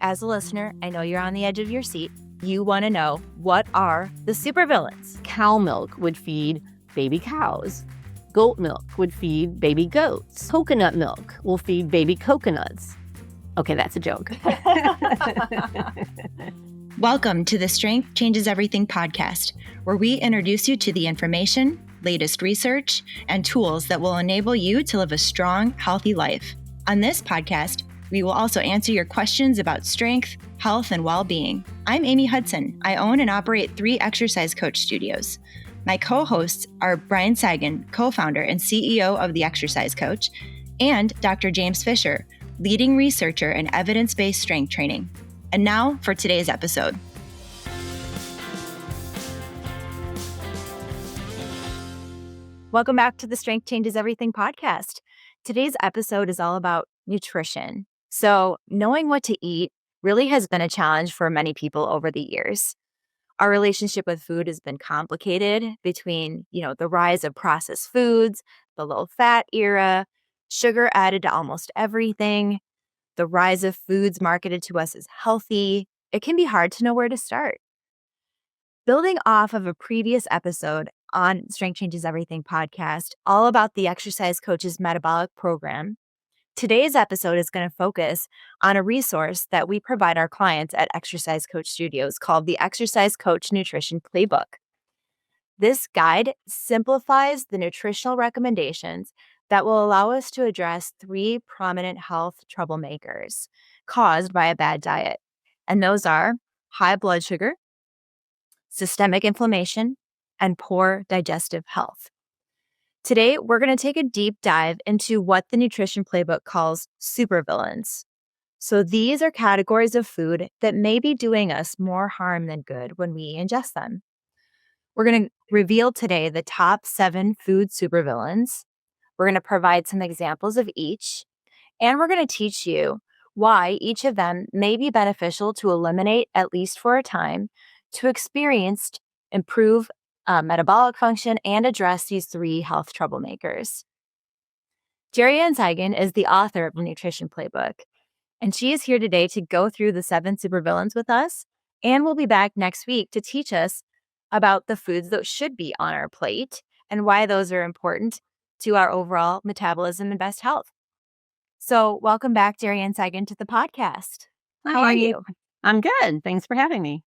as a listener, I know you're on the edge of your seat. You want to know, what are the supervillains? Cow milk would feed baby cows. Goat milk would feed baby goats. Coconut milk will feed baby coconuts. Okay, that's a joke. Welcome to the Strength Changes Everything podcast, where we introduce you to the information, latest research, and tools that will enable you to live a strong, healthy life. On this podcast, we will also answer your questions about strength, health, and well-being. I'm Amy Hudson. I own and operate 3 Exercise Coach studios. My co-hosts are Gerianne Cygan, co-founder and CEO of the Exercise Coach, and Dr. James Fisher, leading researcher in evidence-based strength training. And now for today's episode. Welcome back to the Strength Changes Everything podcast. Today's episode is all about nutrition. So knowing what to eat really has been a challenge for many people over the years. Our relationship with food has been complicated between, the rise of processed foods, the low-fat era, sugar added to almost everything, the rise of foods marketed to us as healthy. It can be hard to know where to start. Building off of a previous episode on Strength Changes Everything podcast, all about the Exercise Coach's Metabolic program, today's episode is going to focus on a resource that we provide our clients at Exercise Coach Studios called the Exercise Coach Nutrition Playbook. This guide simplifies the nutritional recommendations that will allow us to address 3 prominent health troublemakers caused by a bad diet. And those are high blood sugar, systemic inflammation, and poor digestive health. Today, we're going to take a deep dive into what the Nutrition Playbook calls supervillains. So these are categories of food that may be doing us more harm than good when we ingest them. We're going to reveal today the top 7 food supervillains. We're going to provide some examples of each, and we're going to teach you why each of them may be beneficial to eliminate, at least for a time, to improve metabolic function and address these 3 health troublemakers. Gerianne Cygan is the author of the Nutrition Playbook, and she is here today to go through the 7 supervillains with us, and we'll be back next week to teach us about the foods that should be on our plate and why those are important to our overall metabolism and best health. So welcome back, Gerianne Cygan, to the podcast. How are you? I'm good. Thanks for having me.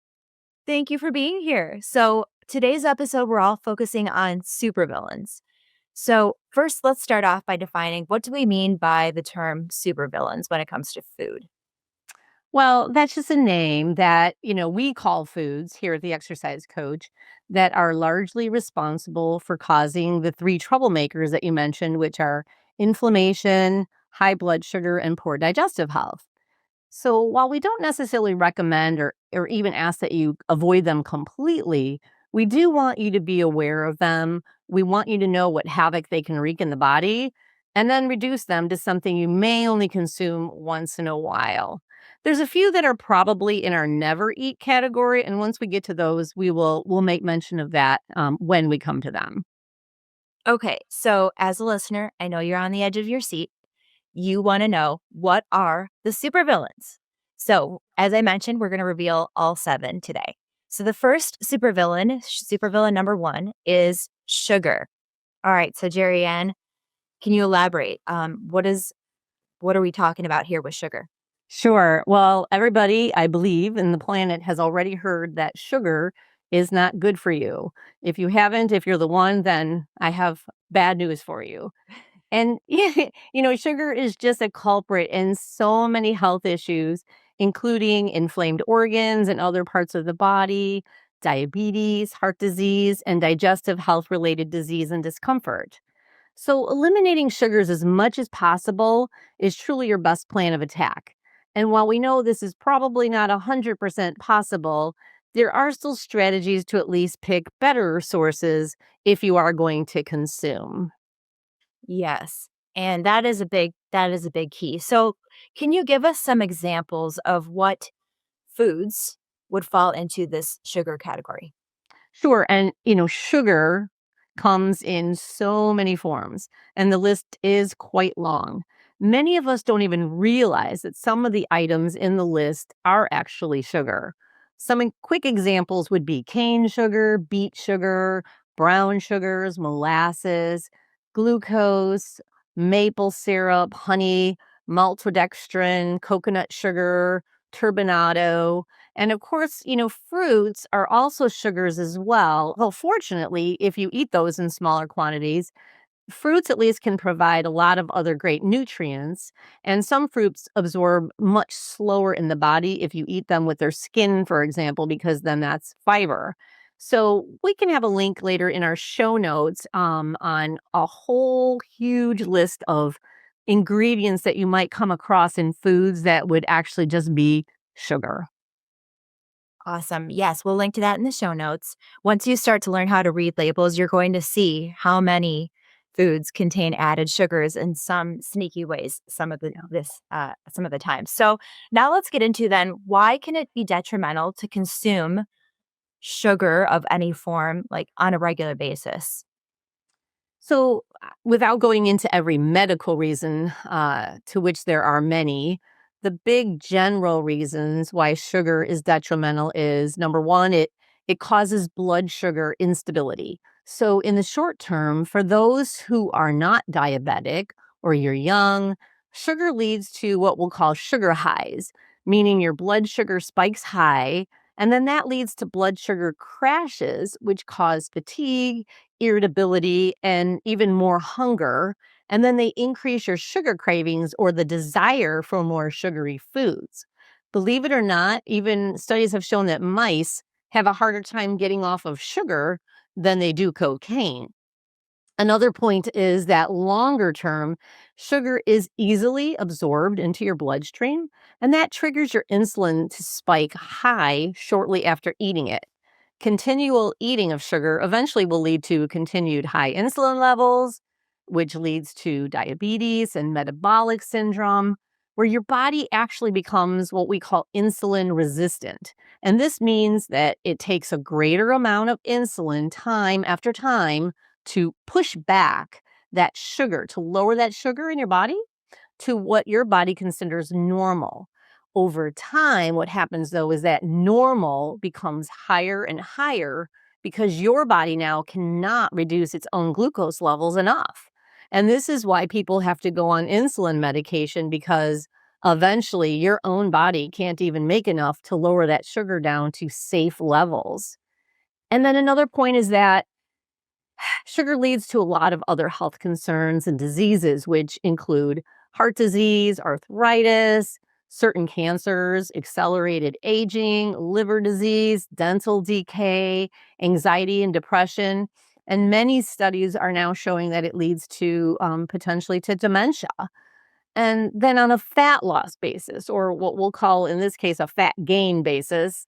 Thank you for being here. So today's episode, we're all focusing on supervillains. So first, let's start off by defining, what do we mean by the term supervillains when it comes to food? Well, that's just a name that, we call foods here at the Exercise Coach that are largely responsible for causing the 3 troublemakers that you mentioned, which are inflammation, high blood sugar, and poor digestive health. So while we don't necessarily recommend or even ask that you avoid them completely, we do want you to be aware of them. We want you to know what havoc they can wreak in the body, and then reduce them to something you may only consume once in a while. There's a few that are probably in our never eat category, and once we get to those, we'll make mention of that when we come to them. Okay, so as a listener, I know you're on the edge of your seat. You want to know, what are the supervillains? So as I mentioned, we're going to reveal all 7 today. So the first supervillain number 1, is sugar. All right, so Gerianne, can you elaborate? What are we talking about here with sugar? Sure. Well, everybody, I believe, in the planet has already heard that sugar is not good for you. If you haven't, if you're the one, then I have bad news for you. And, sugar is just a culprit in so many health issues, including inflamed organs and other parts of the body, diabetes, heart disease, and digestive health-related disease and discomfort. So eliminating sugars as much as possible is truly your best plan of attack. And while we know this is probably not 100% possible, there are still strategies to at least pick better sources if you are going to consume. Yes. And that is a big key. So can you give us some examples of what foods would fall into this sugar category? Sure. And, sugar comes in so many forms, and the list is quite long. Many of us don't even realize that some of the items in the list are actually sugar. Quick examples would be cane sugar, beet sugar, brown sugars, molasses, glucose, maple syrup, honey, maltodextrin, coconut sugar, turbinado. And of course, fruits are also sugars as well. Well, fortunately, if you eat those in smaller quantities, fruits at least can provide a lot of other great nutrients, and some fruits absorb much slower in the body if you eat them with their skin, for example, because then that's fiber. So we can have a link later in our show notes on a whole huge list of ingredients that you might come across in foods that would actually just be sugar. Awesome. Yes, we'll link to that in the show notes. Once you start to learn how to read labels, you're going to see how many foods contain added sugars in some sneaky ways some of the time. So now let's get into then why can it be detrimental to consume sugar of any form like on a regular basis? So, without going into every medical reason, to which there are many, the big general reasons why sugar is detrimental is number one, it causes blood sugar instability. So, in the short term, for those who are not diabetic or you're young, sugar leads to what we'll call sugar highs, meaning your blood sugar spikes high. And then that leads to blood sugar crashes, which cause fatigue, irritability, and even more hunger. And then they increase your sugar cravings or the desire for more sugary foods. Believe it or not, even studies have shown that mice have a harder time getting off of sugar than they do cocaine. Another point is that longer term, sugar is easily absorbed into your bloodstream, and that triggers your insulin to spike high shortly after eating it. Continual eating of sugar eventually will lead to continued high insulin levels, which leads to diabetes and metabolic syndrome, where your body actually becomes what we call insulin resistant. And this means that it takes a greater amount of insulin time after time to push back that sugar, to lower that sugar in your body to what your body considers normal. Over time, what happens though is that normal becomes higher and higher because your body now cannot reduce its own glucose levels enough. And this is why people have to go on insulin medication because eventually your own body can't even make enough to lower that sugar down to safe levels. And then another point is that sugar leads to a lot of other health concerns and diseases, which include heart disease, arthritis, certain cancers, accelerated aging, liver disease, dental decay, anxiety and depression. And many studies are now showing that it leads to potentially to dementia. And then on a fat loss basis, or what we'll call in this case a fat gain basis,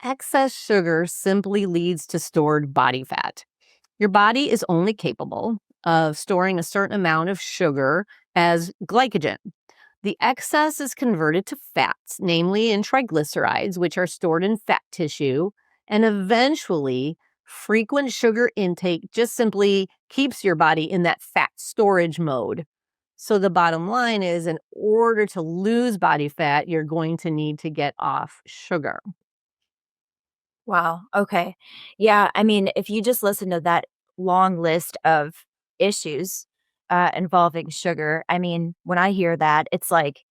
excess sugar simply leads to stored body fat. Your body is only capable of storing a certain amount of sugar as glycogen. The excess is converted to fats, namely in triglycerides, which are stored in fat tissue, and eventually frequent sugar intake just simply keeps your body in that fat storage mode. So the bottom line is, in order to lose body fat, you're going to need to get off sugar. Wow. Okay. Yeah. I mean, if you just listen to that long list of issues involving sugar, I mean, when I hear that, it's like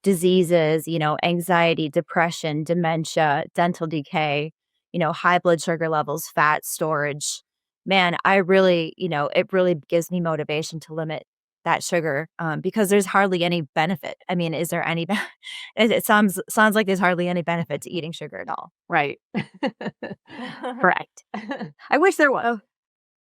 diseases, anxiety, depression, dementia, dental decay, high blood sugar levels, fat storage. Man, I really, it really gives me motivation to limit that sugar because there's hardly any benefit. I mean, is there any? It sounds like there's hardly any benefit to eating sugar at all. Right. Correct. I wish there was. Oh,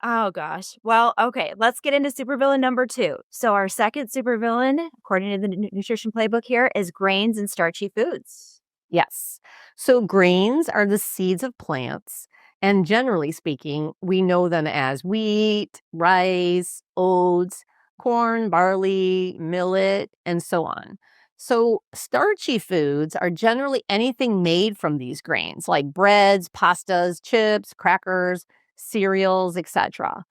oh gosh. Well, okay, let's get into supervillain number 2. So our second supervillain, according to the nutrition playbook here, is grains and starchy foods. Yes. So grains are the seeds of plants. And generally speaking, we know them as wheat, rice, oats, corn, barley, millet, and so on. So starchy foods are generally anything made from these grains, like breads, pastas, chips, crackers, cereals, etc.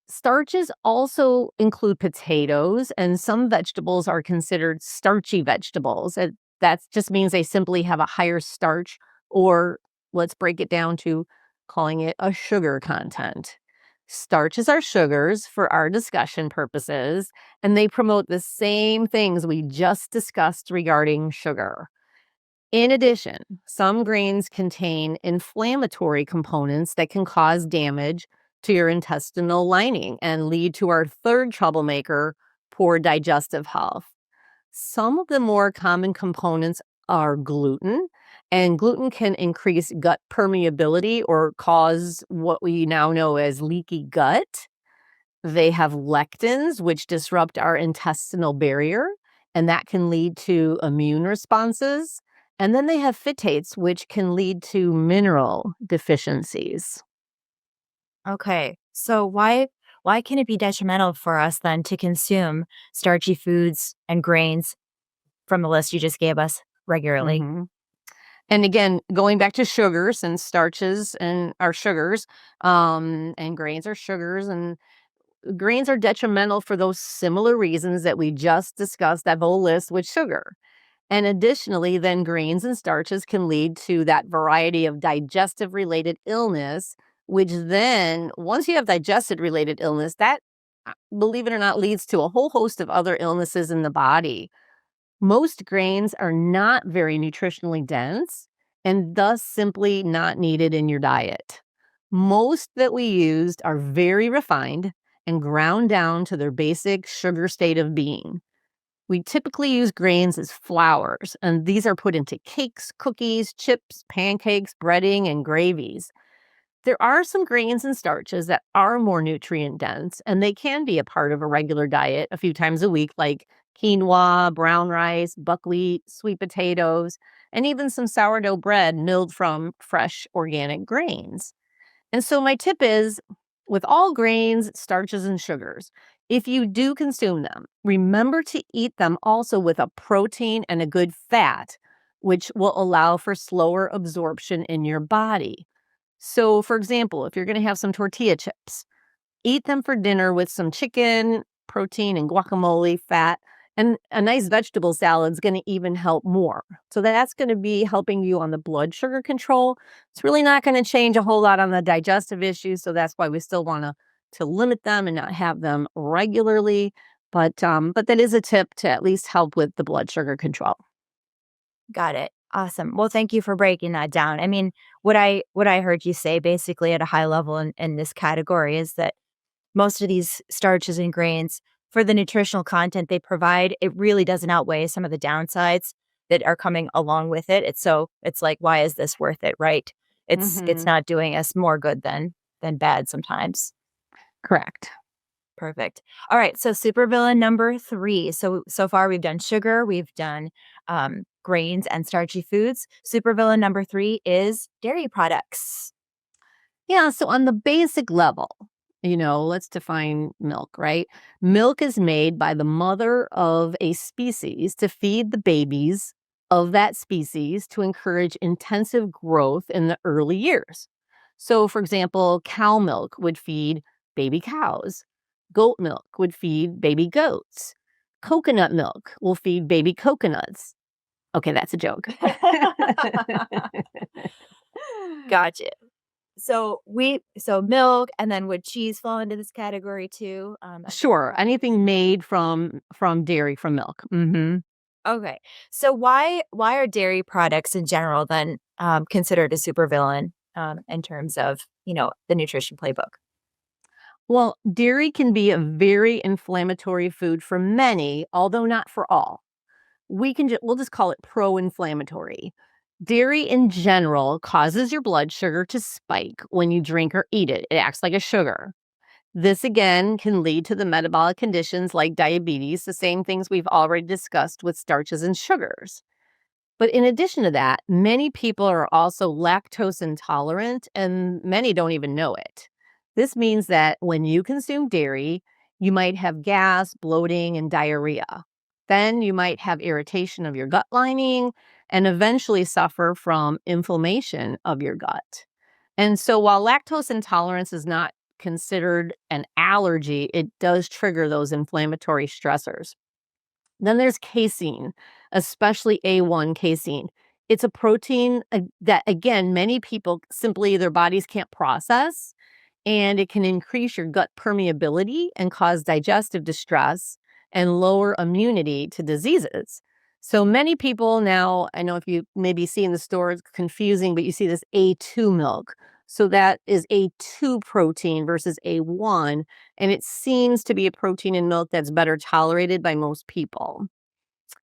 Starches also include potatoes, and some vegetables are considered starchy vegetables. That just means they simply have a higher starch, or let's break it down to calling it a sugar content. Starches are sugars for our discussion purposes, and they promote the same things we just discussed regarding sugar. In addition, some grains contain inflammatory components that can cause damage to your intestinal lining and lead to our third troublemaker, poor digestive health. Some of the more common components are gluten, and gluten can increase gut permeability or cause what we now know as leaky gut. They have lectins, which disrupt our intestinal barrier, and that can lead to immune responses. And then they have phytates, which can lead to mineral deficiencies. Okay. So why can it be detrimental for us then to consume starchy foods and grains from the list you just gave us regularly? hmm And again, going back to sugars, and starches and are sugars, and grains are sugars, and grains are detrimental for those similar reasons that we just discussed, that whole list with sugar. And additionally, then grains and starches can lead to that variety of digestive related illness, which then, once you have digestive related illness, that, believe it or not, leads to a whole host of other illnesses in the body. Most grains are not very nutritionally dense and thus simply not needed in your diet. Most that we used are very refined and ground down to their basic sugar state of being. We typically use grains as flours, and these are put into cakes, cookies, chips, pancakes, breading, and gravies. There are some grains and starches that are more nutrient dense, and they can be a part of a regular diet a few times a week, like quinoa, brown rice, buckwheat, sweet potatoes, and even some sourdough bread milled from fresh organic grains. And so my tip is, with all grains, starches, and sugars, if you do consume them, remember to eat them also with a protein and a good fat, which will allow for slower absorption in your body. So, for example, if you're going to have some tortilla chips, eat them for dinner with some chicken, protein, and guacamole, fat, and a nice vegetable salad is going to even help more. So that's going to be helping you on the blood sugar control. It's really not going to change a whole lot on the digestive issues. So that's why we still want to limit them and not have them regularly. But that is a tip to at least help with the blood sugar control. Got it. Awesome. Well, thank you for breaking that down. I mean, what I heard you say basically at a high level in this category is that most of these starches and grains, for the nutritional content they provide, it really doesn't outweigh some of the downsides that are coming along with it. It's like, why is this worth it, right? It's hmm not doing us more good than bad sometimes. Correct. Perfect. All right. So supervillain number 3. So far we've done sugar, we've done grains and starchy foods. Supervillain number 3 is dairy products. Yeah, so on the basic level, let's define milk, right? Milk is made by the mother of a species to feed the babies of that species to encourage intensive growth in the early years. So, for example, cow milk would feed baby cows, goat milk would feed baby goats, coconut milk will feed baby coconuts. Okay, that's a joke. Gotcha. So milk, and then would cheese fall into this category too? Sure, anything made from dairy, from milk. Okay. So why are dairy products in general then considered a supervillain in terms of the nutrition playbook? Well, dairy can be a very inflammatory food for many, although not for all. We'll just call it pro-inflammatory. Dairy in general causes your blood sugar to spike when you drink or eat it. It acts like a sugar. This again can lead to the metabolic conditions like diabetes, the same things we've already discussed with starches and sugars. But in addition to that, many people are also lactose intolerant, and many don't even know it. This means that when you consume dairy, you might have gas, bloating, and diarrhea. Then you might have irritation of your gut lining and eventually suffer from inflammation of your gut. And so while lactose intolerance is not considered an allergy, it does trigger those inflammatory stressors. Then there's casein, especially A1 casein. It's a protein that, again, many people simply their bodies can't process, and it can increase your gut permeability and cause digestive distress and lower immunity to diseases. So many people now, I know if you maybe see in the store, it's confusing, but you see this A2 milk. So that is A2 protein versus A1, and it seems to be a protein in milk that's better tolerated by most people.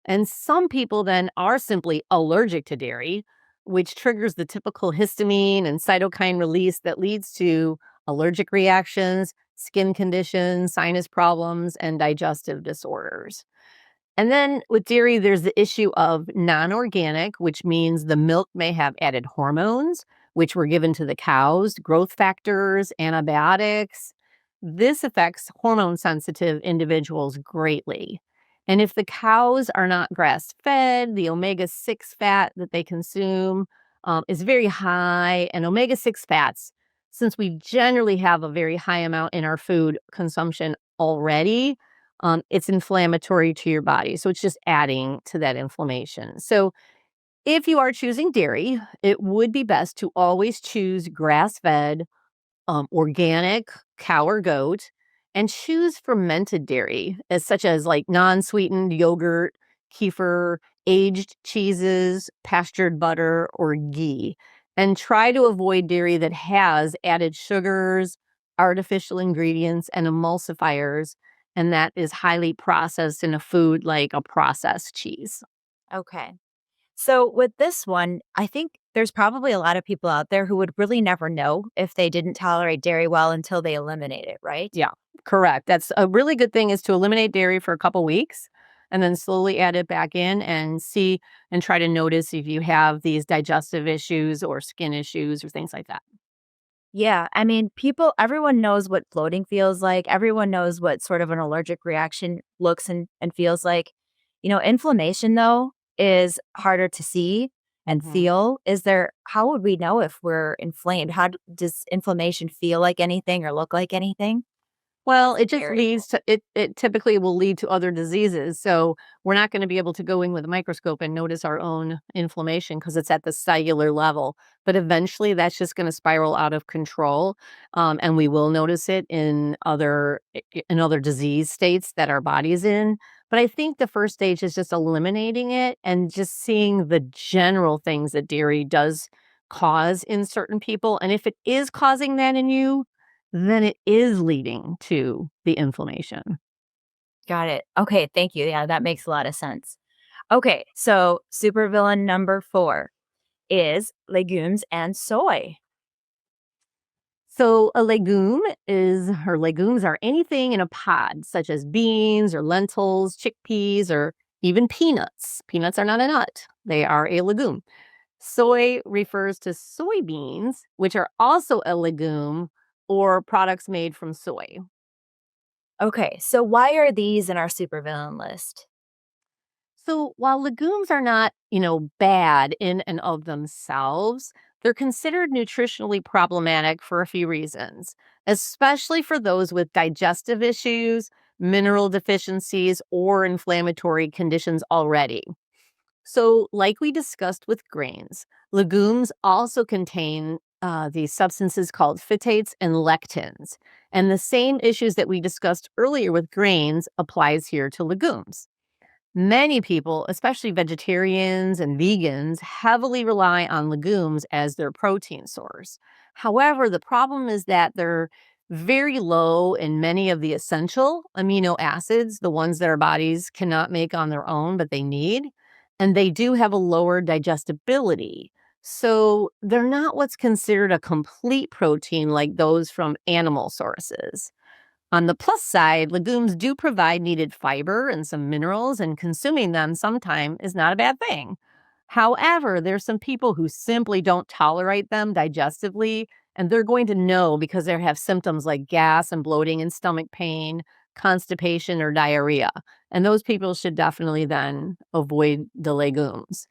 And some people then are simply allergic to dairy, which triggers the typical histamine and cytokine release that leads to allergic reactions, skin conditions, sinus problems, and digestive disorders. And then with dairy, there's the issue of non organic, which means the milk may have added hormones, which were given to the cows, growth factors, antibiotics. This affects hormone sensitive individuals greatly. And if the cows are not grass fed, the omega 6 fat that they consume is very high. And omega 6 fats, since we generally have a very high amount in our food consumption already, it's inflammatory to your body. So it's just adding to that inflammation. So if you are choosing dairy, it would be best to always choose grass fed, organic cow or goat, and choose fermented dairy, as such as like non-sweetened yogurt, kefir, aged cheeses, pastured butter, or ghee. And try to avoid dairy that has added sugars, artificial ingredients, and emulsifiers, and that is highly processed in a food like a processed cheese. Okay. So with this one, I think there's probably a lot of people out there who would really never know if they didn't tolerate dairy well until they eliminate it, right? Yeah, correct. That's a really good thing, is to eliminate dairy for a couple weeks and then slowly add it back in and see and try to notice if you have these digestive issues or skin issues or things like that. Yeah. I mean, everyone knows what bloating feels like. Everyone knows what sort of an allergic reaction looks and feels like. Inflammation, though, is harder to see and Mhm. feel. How would we know if we're inflamed? Does inflammation feel like anything or look like anything? Well, That's it just scary. leads to it typically will lead to other diseases. So we're not going to be able to go in with a microscope and notice our own inflammation because it's at the cellular level. But eventually that's just going to spiral out of control. And we will notice it in other disease states that our body's in. But I think the first stage is just eliminating it and just seeing the general things that dairy does cause in certain people. And if it is causing that in you, then it is leading to the inflammation. Got it. Okay. Thank you. Yeah, that makes a lot of sense. Okay. So, supervillain number 4 is legumes and soy. So a legumes are anything in a pod, such as beans or lentils, chickpeas, or even peanuts. Peanuts are not a nut. They are a legume. Soy refers to soybeans, which are also a legume, or products made from soy. Okay. So, why are these in our supervillain list? So while legumes are not, bad in and of themselves, they're considered nutritionally problematic for a few reasons, especially for those with digestive issues, mineral deficiencies, or inflammatory conditions already. So, like we discussed with grains, legumes also contain these substances called phytates and lectins. And the same issues that we discussed earlier with grains applies here to legumes. Many people, especially vegetarians and vegans, heavily rely on legumes as their protein source. However, the problem is that they're very low in many of the essential amino acids, the ones that our bodies cannot make on their own, but they need. And they do have a lower digestibility. So they're not what's considered a complete protein like those from animal sources. On the plus side, legumes do provide needed fiber and some minerals, and consuming them sometime is not a bad thing. However, there's some people who simply don't tolerate them digestively, and they're going to know because they have symptoms like gas and bloating and stomach pain, constipation, or diarrhea. And those people should definitely then avoid the legumes.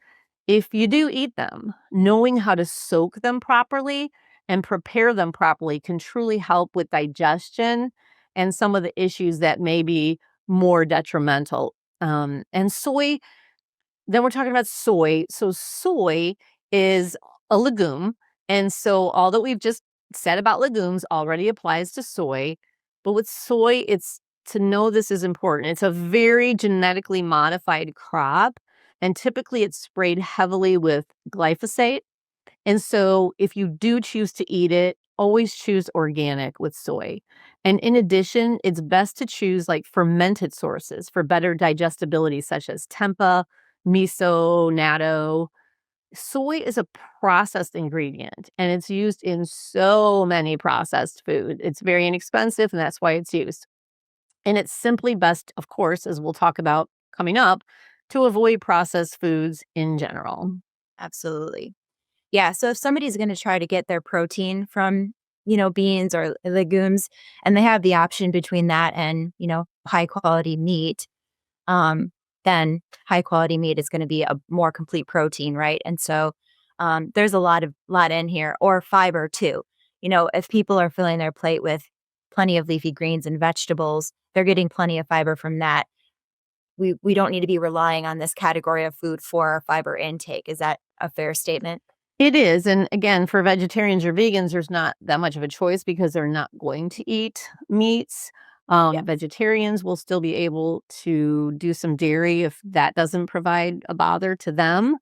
If you do eat them, knowing how to soak them properly and prepare them properly can truly help with digestion and some of the issues that may be more detrimental. And soy, then we're talking about soy. So soy is a legume. And so all that we've just said about legumes already applies to soy. But with soy, it's to know this is important. It's a very genetically modified crop. And typically it's sprayed heavily with glyphosate. And so if you do choose to eat it, always choose organic with soy. And in addition, it's best to choose like fermented sources for better digestibility, such as tempeh, miso, natto. Soy is a processed ingredient and it's used in so many processed food. It's very inexpensive and that's why it's used. And it's simply best, of course, as we'll talk about coming up, to avoid processed foods in general. Absolutely. Yeah. So if somebody's going to try to get their protein from, beans or legumes, and they have the option between that and, high quality meat, then high quality meat is going to be a more complete protein, right? And so there's a lot in here, or fiber too. If people are filling their plate with plenty of leafy greens and vegetables, they're getting plenty of fiber from that. We don't need to be relying on this category of food for our fiber intake. Is that a fair statement? It is. And again, for vegetarians or vegans, there's not that much of a choice because they're not going to eat meats. Yes. Vegetarians will still be able to do some dairy if that doesn't provide a bother to them,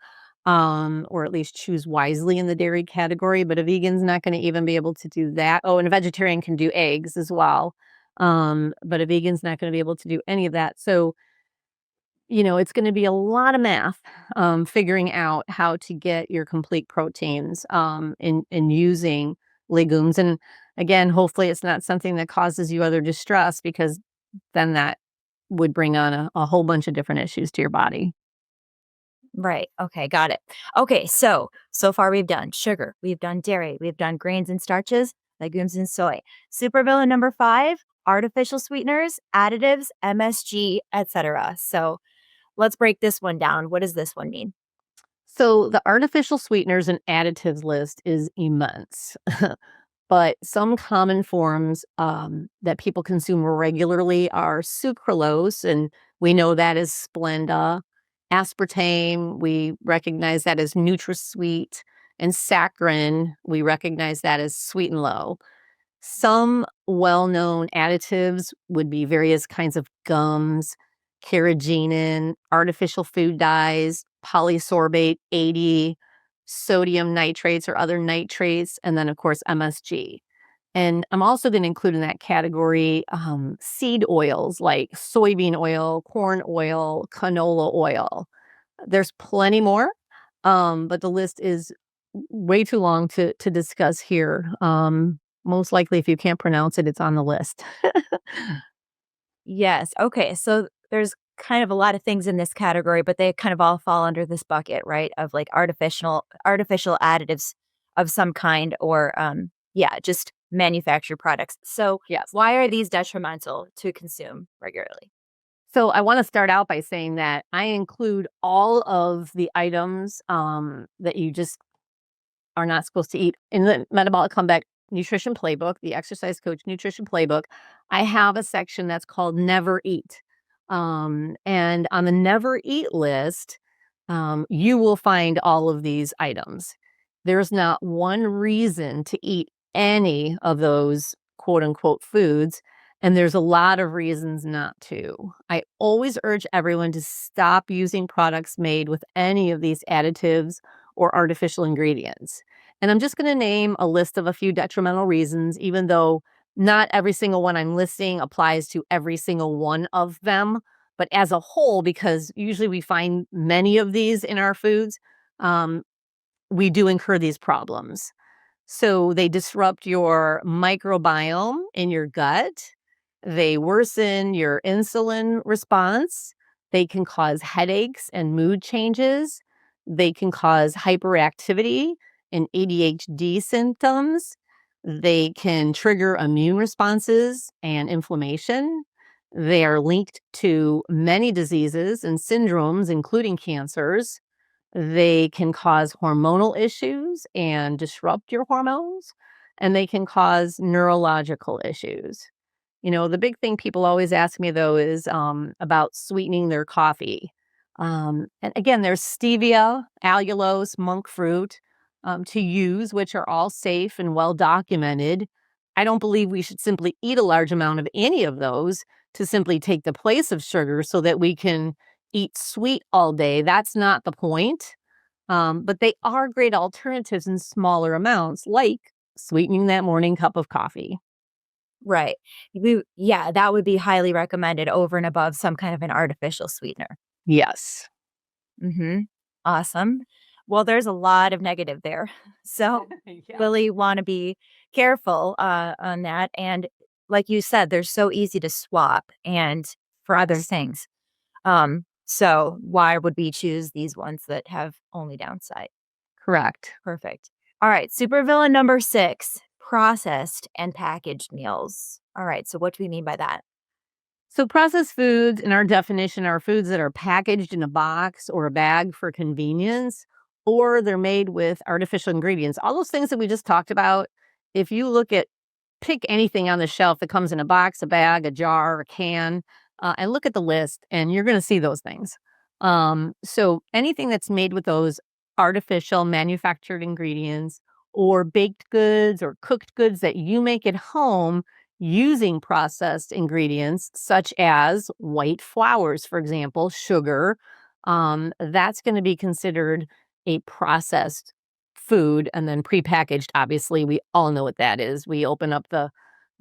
or at least choose wisely in the dairy category. But a vegan's not going to even be able to do that. Oh, and a vegetarian can do eggs as well. But a vegan's not going to be able to do any of that. So it's going to be a lot of math, figuring out how to get your complete proteins in using legumes. And again, hopefully it's not something that causes you other distress because then that would bring on a whole bunch of different issues to your body. Right. Okay. Got it. Okay. So far we've done sugar, we've done dairy, we've done grains and starches, legumes and soy. Supervillain number 5, artificial sweeteners, additives, MSG, etc. So let's break this one down. What does this one mean? So the artificial sweeteners and additives list is immense. But some common forms that people consume regularly are sucralose, and we know that is Splenda. Aspartame, we recognize that as NutraSweet. And saccharin, we recognize that as Sweet and Low. Some well-known additives would be various kinds of gums, carrageenan, artificial food dyes, polysorbate 80, sodium nitrates or other nitrates, and then, of course, MSG. And I'm also going to include in that category seed oils like soybean oil, corn oil, canola oil. There's plenty more, but the list is way too long to discuss here. Most likely, if you can't pronounce it, it's on the list. Yes. Okay. So there's kind of a lot of things in this category, but they kind of all fall under this bucket, right? Of like artificial additives of some kind, or just manufactured products. So Yes. why are these detrimental to consume regularly? So I want to start out by saying that I include all of the items that you just are not supposed to eat in the Metabolic Comeback Nutrition Playbook, the Exercise Coach Nutrition Playbook. I have a section that's called Never Eat. And on the Never Eat list, you will find all of these items. There's not one reason to eat any of those quote unquote foods. And there's a lot of reasons not to. I always urge everyone to stop using products made with any of these additives or artificial ingredients. And I'm just going to name a list of a few detrimental reasons, even though not every single one I'm listing applies to every single one of them. But as a whole, because usually we find many of these in our foods, we do incur these problems. So they disrupt your microbiome in your gut. They worsen your insulin response. They can cause headaches and mood changes. They can cause hyperactivity and ADHD symptoms. They can trigger immune responses and inflammation. They are linked to many diseases and syndromes, including cancers. They can cause hormonal issues and disrupt your hormones, and they can cause neurological issues. The big thing people always ask me though is about sweetening their coffee. And again, there's stevia, allulose, monk fruit to use, which are all safe and well documented. I don't believe we should simply eat a large amount of any of those to simply take the place of sugar so that we can eat sweet all day. That's not the point. But they are great alternatives in smaller amounts, like sweetening that morning cup of coffee. Right. Yeah, that would be highly recommended over and above some kind of an artificial sweetener. Yes. Mhm. Awesome. Well, there's a lot of negative there. So, Yeah. really wanna be careful, on that, and like you said, they're so easy to swap and for other things. So why would we choose these ones that have only downside? Correct. Perfect. All right, supervillain number 6, processed and packaged meals. All right, so what do we mean by that? So, processed foods, in our definition, are foods that are packaged in a box or a bag for convenience, or they're made with artificial ingredients. All those things that we just talked about, if you pick anything on the shelf that comes in a box, a bag, a jar, a can, and look at the list, and you're going to see those things. So, anything that's made with those artificial manufactured ingredients or baked goods or cooked goods that you make at home using processed ingredients such as white flours, for example, sugar, that's going to be considered a processed food and then prepackaged. Obviously, we all know what that is. We open up the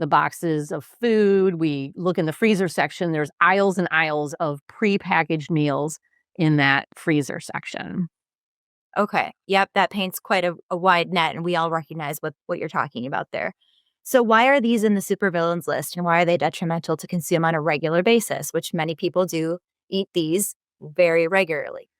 boxes of food, we look in the freezer section, there's aisles and aisles of prepackaged meals in that freezer section. Okay. Yep, that paints quite a wide net, and we all recognize what you're talking about there. So why are these in the supervillains list, and why are they detrimental to consume on a regular basis, which many people do eat these very regularly?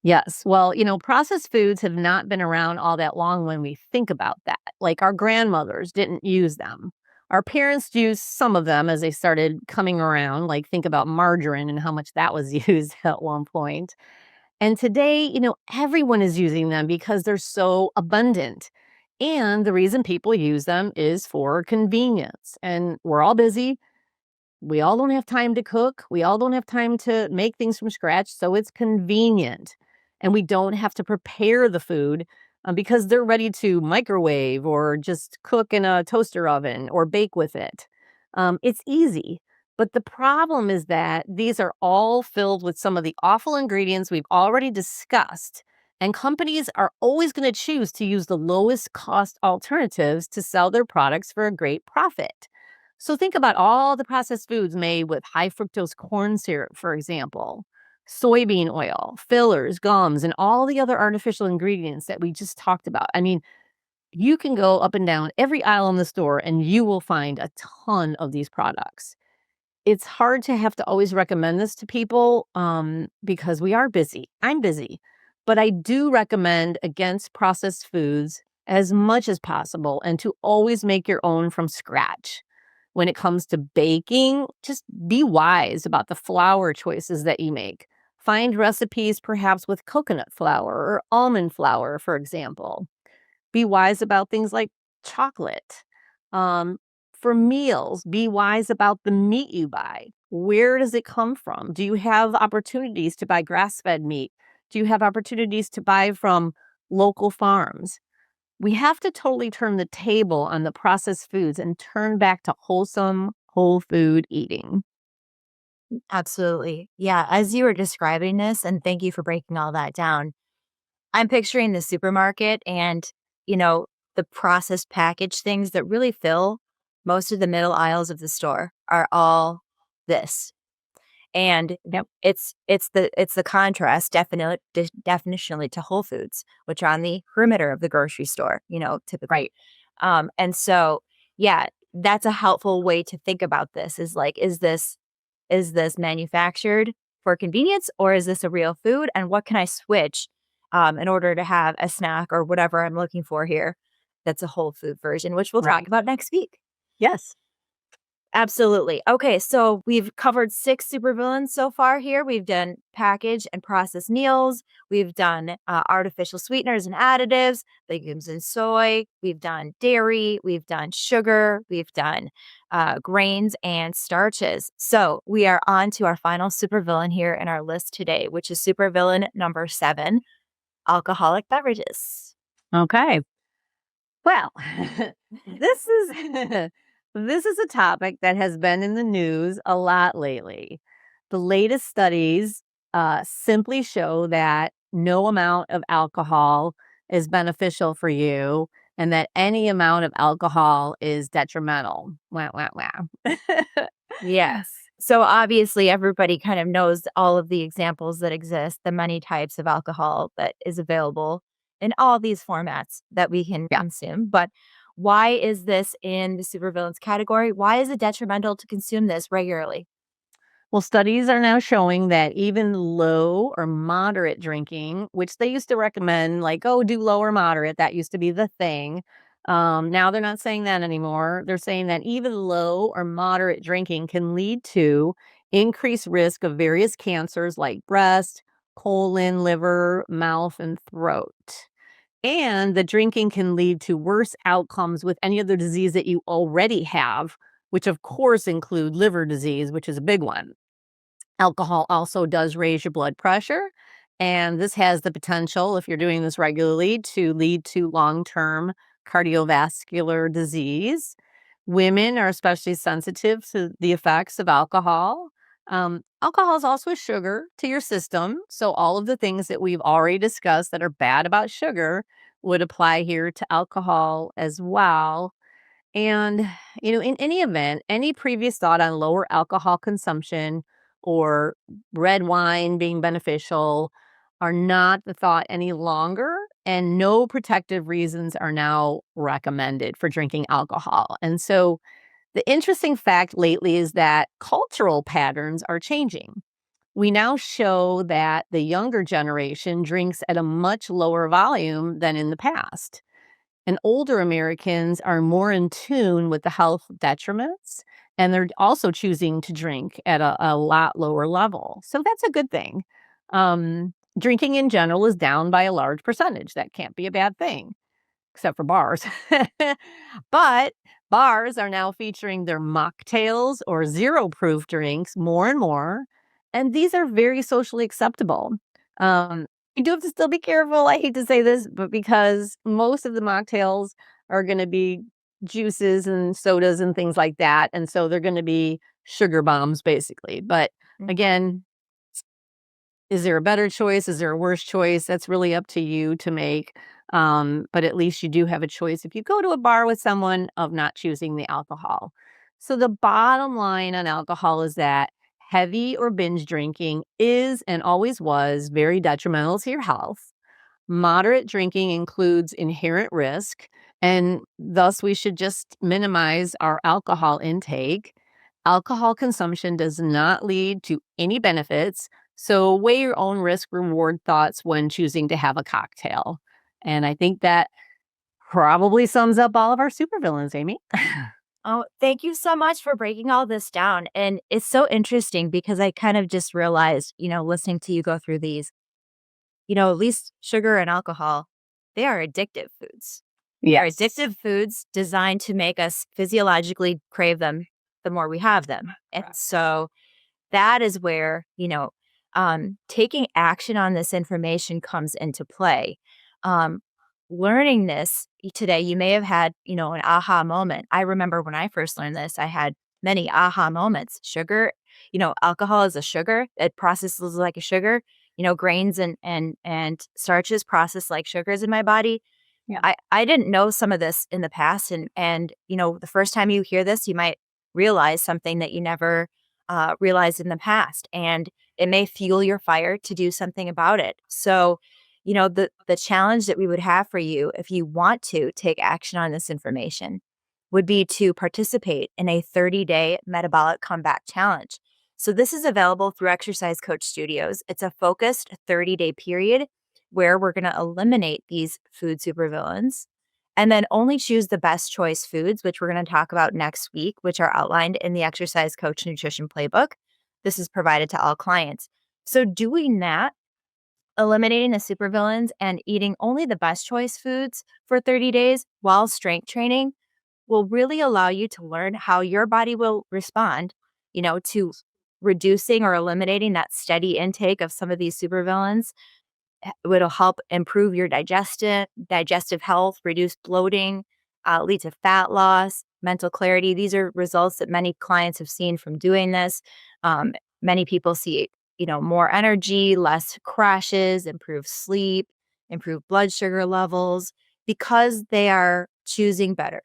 Yes. Well, processed foods have not been around all that long when we think about that. Like our grandmothers didn't use them. Our parents used some of them as they started coming around. Like think about margarine and how much that was used at one point. And today, everyone is using them because they're so abundant. And the reason people use them is for convenience. And we're all busy. We all don't have time to cook. We all don't have time to make things from scratch. So it's convenient. And we don't have to prepare the food because they're ready to microwave or just cook in a toaster oven or bake with it. It's easy. But the problem is that these are all filled with some of the awful ingredients we've already discussed. And companies are always going to choose to use the lowest cost alternatives to sell their products for a great profit. So think about all the processed foods made with high fructose corn syrup, for example, soybean oil, fillers, gums, and all the other artificial ingredients that we just talked about. I mean, you can go up and down every aisle in the store and you will find a ton of these products. It's hard to have to always recommend this to people because we are busy. I'm busy, but I do recommend against processed foods as much as possible and to always make your own from scratch. When it comes to baking, just be wise about the flour choices that you make. Find recipes perhaps with coconut flour or almond flour, for example. Be wise about things like chocolate. Um, for meals, be wise about the meat you buy. Where does it come from? Do you have opportunities to buy grass fed meat? Do you have opportunities to buy from local farms? We have to totally turn the table on the processed foods and turn back to wholesome, whole food eating. Absolutely. Yeah, as you were describing this, and thank you for breaking all that down, I'm picturing the supermarket and, you know, the processed packaged things that really fill most of the middle aisles of the store are all this. And Yep. it's the contrast definitionally to Whole Foods, which are on the perimeter of the grocery store, typically. Right. And so, yeah, that's a helpful way to think about this is like, is this manufactured for convenience or is this a real food? And what can I switch in order to have a snack or whatever I'm looking for here? That's a whole food version, which we'll talk Right. about next week. Yes. Absolutely. Okay, so we've covered 6 supervillains so far here. We've done packaged and processed meals. We've done artificial sweeteners and additives, legumes and soy. We've done dairy. We've done sugar. We've done grains and starches. So we are on to our final supervillain here in our list today, which is supervillain number 7, alcoholic beverages. Okay. Well, this is this is a topic that has been in the news a lot lately. The latest studies simply show that no amount of alcohol is beneficial for you, and that any amount of alcohol is detrimental. Wow, wow, wow. Yes. So obviously, everybody kind of knows all of the examples that exist, the many types of alcohol that is available in all these formats that we can Yeah. consume. But why is this in the supervillains category? Why is it detrimental to consume this regularly? Well, studies are now showing that even low or moderate drinking, which they used to recommend, like, oh, do low or moderate, that used to be the thing. Now they're not saying that anymore. They're saying that even low or moderate drinking can lead to increased risk of various cancers like breast, colon, liver, mouth, and throat. And the drinking can lead to worse outcomes with any other disease that you already have, which of course include liver disease, which is a big one. Alcohol also does raise your blood pressure, and this has the potential, if you're doing this regularly, to lead to long-term cardiovascular disease. Women are especially sensitive to the effects of alcohol. Alcohol is also a sugar to your system, so all of the things that we've already discussed that are bad about sugar would apply here to alcohol as well. And, in any event, any previous thought on lower alcohol consumption or red wine being beneficial are not the thought any longer. And no protective reasons are now recommended for drinking alcohol. And so the interesting fact lately is that cultural patterns are changing. We now show that the younger generation drinks at a much lower volume than in the past. And older Americans are more in tune with the health detriments, and they're also choosing to drink at a lot lower level. So that's a good thing. Drinking in general is down by a large percentage. That can't be a bad thing, except for bars. But bars are now featuring their mocktails or zero proof drinks more and more. And these are very socially acceptable. You do have to still be careful. I hate to say this, but because most of the mocktails are going to be juices and sodas and things like that. And so they're going to be sugar bombs, basically. But Mm. again, is there a better choice? Is there a worse choice? That's really up to you to make. But at least you do have a choice if you go to a bar with someone of not choosing the alcohol. So the bottom line on alcohol is that heavy or binge drinking is and always was very detrimental to your health. Moderate drinking includes inherent risk, and thus we should just minimize our alcohol intake. Alcohol consumption does not lead to any benefits, so weigh your own risk reward thoughts when choosing to have a cocktail. And I think that probably sums up all of our supervillains, Amy. Oh, thank you so much for breaking all this down. And it's so interesting because I kind of just realized, listening to you go through these, at least sugar and alcohol, they are addictive foods. They're Yes. addictive foods designed to make us physiologically crave them the more we have them. And Correct. so that is where, taking action on this information comes into play. Um, Learning this today, you may have had, an aha moment. I remember when I first learned this, I had many aha moments. Sugar, alcohol is a sugar. It processes like a sugar. Grains and starches process like sugars in my body. Yeah. I didn't know some of this in the past, and the first time you hear this, you might realize something that you never realized in the past, and it may fuel your fire to do something about it. So, the challenge that we would have for you if you want to take action on this information would be to participate in a 30-day metabolic comeback challenge. So this is available through Exercise Coach Studios. It's a focused 30-day period where we're going to eliminate these food supervillains. And then only choose the best choice foods, which we're going to talk about next week, which are outlined in the Exercise Coach Nutrition Playbook. This is provided to all clients. So doing that, eliminating the supervillains and eating only the best choice foods for 30 days while strength training will really allow you to learn how your body will respond, to reducing or eliminating that steady intake of some of these supervillains. It'll help improve your digestive health, reduce bloating, lead to fat loss, mental clarity. These are results that many clients have seen from doing this. Many people see, more energy, less crashes, improved sleep, improved blood sugar levels because they are choosing better.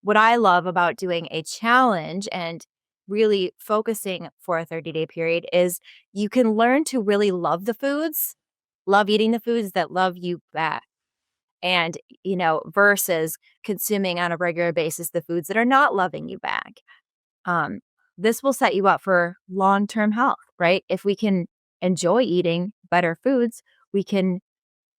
What I love about doing a challenge and really focusing for a 30-day period is you can learn to really love eating the foods that love you back. And, versus consuming on a regular basis the foods that are not loving you back. This will set you up for long-term health, right? If we can enjoy eating better foods, we can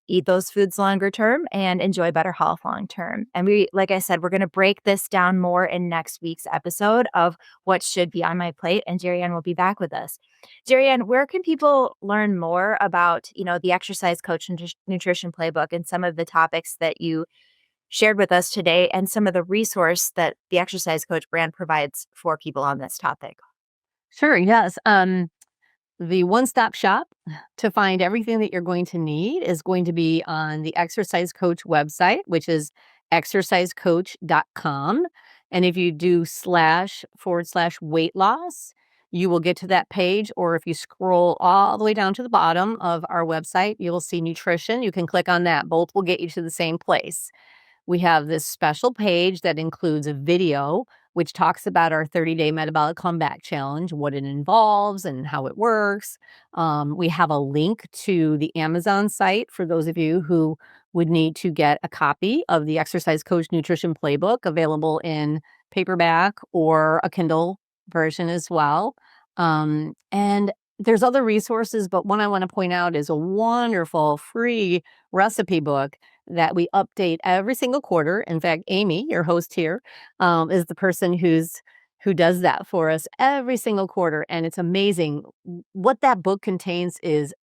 eat those foods longer term and enjoy better health long term. And like I said, we're going to break this down more in next week's episode of what should be on my plate. And Gerianne will be back with us. Gerianne, where can people learn more about, the Exercise Coach Nutrition Playbook and some of the topics that you shared with us today and some of the resource that the Exercise Coach brand provides for people on this topic? Sure, yes. The one-stop shop to find everything that you're going to need is going to be on the Exercise Coach website, which is exercisecoach.com. And if you do //weight loss, you will get to that page. Or if you scroll all the way down to the bottom of our website, you will see nutrition. You can click on that. Both will get you to the same place. We have this special page that includes a video which talks about our 30-day metabolic comeback challenge, what it involves and how it works. We have a link to the Amazon site for those of you who would need to get a copy of the Exercise Coach Nutrition Playbook, available in paperback or a Kindle version as well. And there's other resources, but one I want to point out is a wonderful free recipe book that we update every single quarter. In fact, Amy, your host here, is the person who does that for us every single quarter. And it's amazing. What that book contains is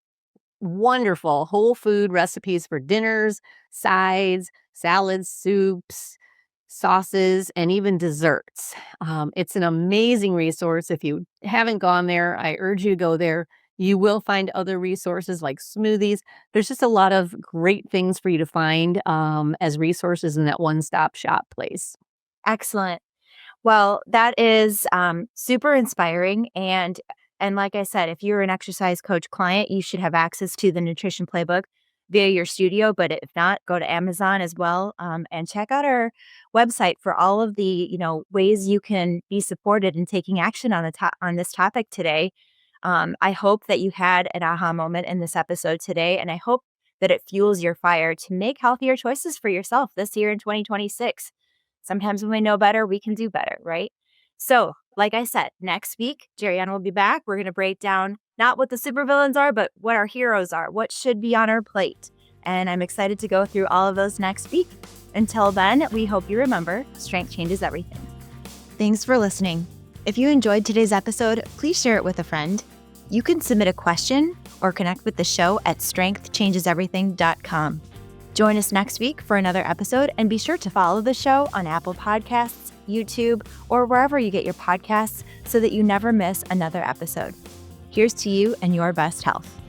wonderful whole food recipes for dinners, sides, salads, soups, sauces, and even desserts. It's an amazing resource. If you haven't gone there, I urge you to go there. You will find other resources like smoothies. There's just a lot of great things for you to find as resources in that one-stop shop place. Excellent. Well, that is super inspiring. And like I said, if you're an Exercise Coach client, you should have access to the Nutrition Playbook via your studio. But if not, go to Amazon as well and check out our website for all of the ways you can be supported in taking action on this topic today. I hope that you had an aha moment in this episode today, and I hope that it fuels your fire to make healthier choices for yourself this year in 2026. Sometimes when we know better, we can do better, right? So, like I said, next week, Gerianne will be back. We're going to break down not what the supervillains are, but what our heroes are, what should be on our plate. And I'm excited to go through all of those next week. Until then, we hope you remember, strength changes everything. Thanks for listening. If you enjoyed today's episode, please share it with a friend. You can submit a question or connect with the show at strengthchangeseverything.com. Join us next week for another episode, and be sure to follow the show on Apple Podcasts, YouTube, or wherever you get your podcasts so that you never miss another episode. Here's to you and your best health.